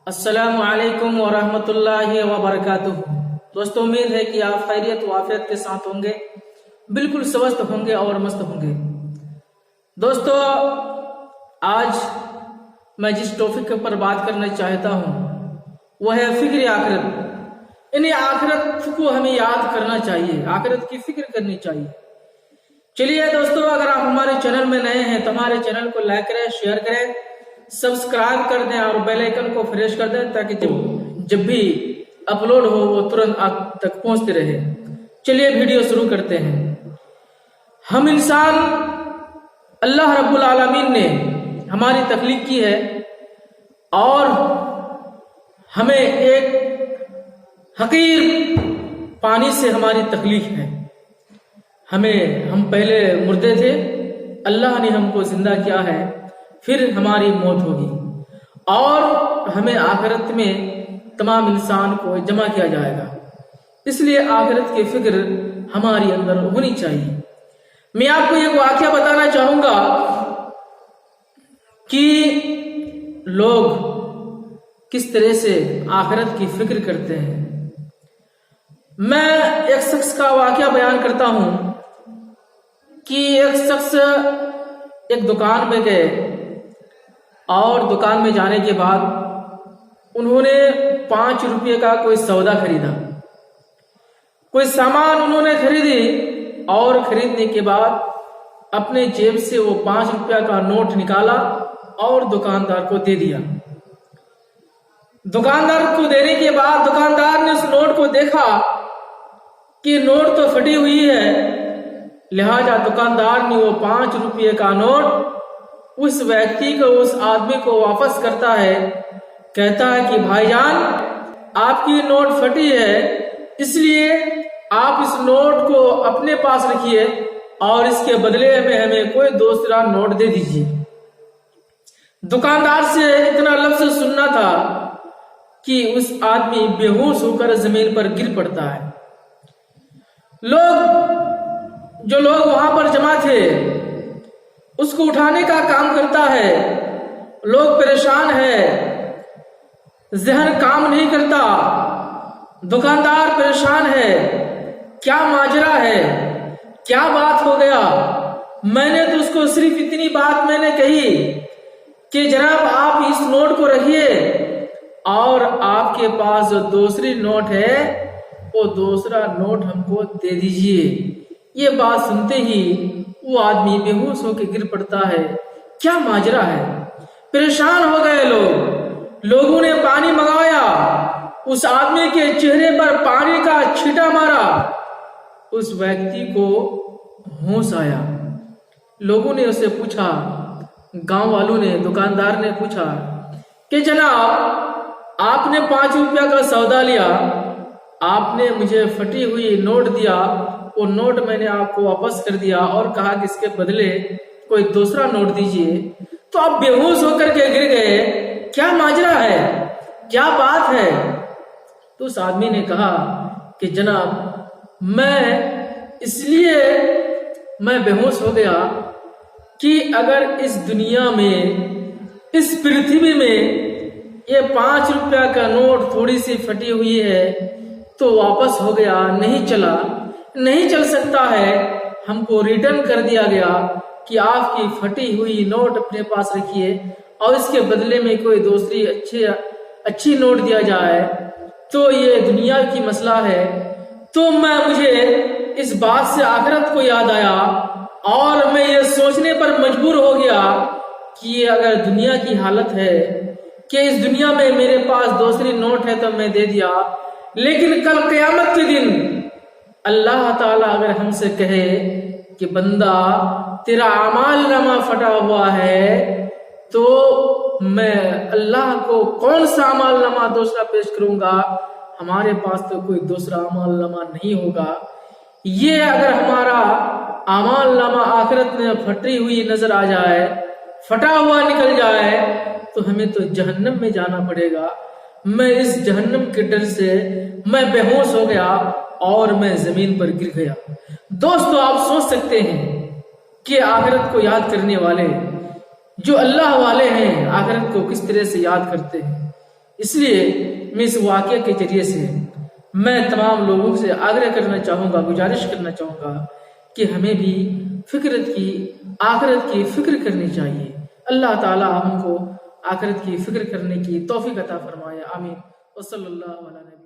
अस्सलामु अलैकुम वरहमतुल्लाहि वबरकातुहू। दोस्तों, उम्मीद है कि आप खैरियत व आफियत के साथ होंगे, बिल्कुल स्वस्थ होंगे और मस्त होंगे। दोस्तों, आज मैं जिस टॉपिक के ऊपर बात करना चाहता हूँ वह है फिक्र आखिरत। यानी आखिरत को हमें याद करना चाहिए, आखिरत की फिक्र करनी चाहिए। चलिए दोस्तों, अगर आप हमारे चैनल में नए हैं तो हमारे चैनल को लाइक करें, शेयर करें, सब्सक्राइब कर दें और बेल आइकन को प्रेस कर दें ताकि जब भी अपलोड हो वो तुरंत आप तक पहुंचते रहे। चलिए वीडियो शुरू करते हैं। हम इंसान अल्लाह रब्बुल आलमीन ने हमारी तख्लीक की है और हमें एक हकीर पानी से हमारी तख्लीक है। हम पहले मुर्दे थे, अल्लाह ने हमको जिंदा किया है, फिर हमारी मौत होगी और हमें आखिरत में तमाम इंसान को जमा किया जाएगा। इसलिए आखिरत की फिक्र हमारी अंदर होनी चाहिए। मैं आपको एक वाकया बताना चाहूंगा कि लोग किस तरह से आखिरत की फिक्र करते हैं। मैं एक शख्स का वाकया बयान करता हूं कि एक शख्स एक दुकान में गए और दुकान में जाने के बाद उन्होंने 5 रुपये का कोई सौदा खरीदा, कोई सामान उन्होंने खरीदी और खरीदने के बाद अपने जेब से वो 5 रुपया का नोट निकाला और दुकानदार को दे दिया। दुकानदार को देने के बाद दुकानदार ने उस नोट को देखा कि नोट तो फटी हुई है, लिहाजा दुकानदार ने वो 5 रुपये का नोट उस व्यक्ति को, उस आदमी को वापस करता है। कहता है कि भाईजान, आपकी नोट फटी है, इसलिए आप इस नोट को अपने पास रखिए और इसके बदले में हमें कोई दूसरा नोट दे दीजिए। दुकानदार से इतना लफ्ज सुनना था कि उस आदमी बेहोश होकर जमीन पर गिर पड़ता है। जो लोग वहां पर जमा थे उसको उठाने का काम करता है। लोग परेशान है, जहन काम नहीं करता, दुकानदार परेशान है, क्या माजरा है, क्या बात हो गया। मैंने तो उसको सिर्फ इतनी बात मैंने कही कि जनाब आप इस नोट को रखिए और आपके पास जो दूसरी नोट है वो दूसरा नोट हमको दे दीजिए। ये बात सुनते ही वो आदमी बेहोश होकर गिर पड़ता है। क्या माजरा है, परेशान हो गए लोगों ने पानी मंगाया, उस आदमी के चेहरे पर पानी का छींटा मारा, उस व्यक्ति को होश आया। लोगों ने उससे पूछा, गांव वालों ने, दुकानदार ने पूछा कि जनाब आपने 5 रुपया का सौदा लिया, आपने मुझे फटी हुई नोट दिया, वो नोट मैंने आपको वापस कर दिया और कहा कि इसके बदले कोई दूसरा नोट दीजिए, तो आप बेहोश होकर के गिर गए। क्या माजरा है, क्या बात है। तो उस आदमी ने कहा कि जनाब मैं बेहोश हो गया कि अगर इस दुनिया में, इस पृथ्वी में ये 5 रुपया का नोट थोड़ी सी फटी हुई है तो वापस हो गया, नहीं चल सकता है, हमको रिटर्न कर दिया गया कि आपकी फटी हुई नोट अपने पास रखिए और इसके बदले में कोई दूसरी अच्छी नोट दिया जाए, तो ये दुनिया की मसला है। तो मुझे इस बात से आखिरत को याद आया और मैं ये सोचने पर मजबूर हो गया कि ये अगर दुनिया की हालत है कि इस दुनिया में मेरे पास दूसरी नोट है तो मैं दे दिया, लेकिन कल क़यामत के दिन अल्लाह ताला अगर हमसे कहे कि बंदा तेरा अमाल नामा फटा हुआ है, तो मैं अल्लाह को कौन सा अमाल नामा दूसरा पेश करूंगा। हमारे पास तो कोई दूसरा अमाल नामा नहीं होगा। ये अगर हमारा अमाल नामा आखिरत में फटी हुई नजर आ जाए, फटा हुआ निकल जाए, तो हमें तो जहन्नम में जाना पड़ेगा। मैं इस जहन्नम के डर से मैं बेहोश हो गया और मैं जमीन पर गिर गया। दोस्तों, आप सोच सकते हैं कि आखिरत को याद करने वाले जो अल्लाह वाले हैं आखिरत को किस तरह से याद करते हैं। اس لیے میں اس واقعے کے ذریعے سے میں تمام لوگوں سے آگرہ کرنا چاہوں گا، گزارش کرنا چاہوں گا کہ ہمیں بھی آخرت کی فکر کرنی چاہیے۔ اللہ تعالی ہم کو آخرت کی فکر کرنے کی توفیق عطا فرمائے، آمین۔ وصلی اللہ علیہ وسلم۔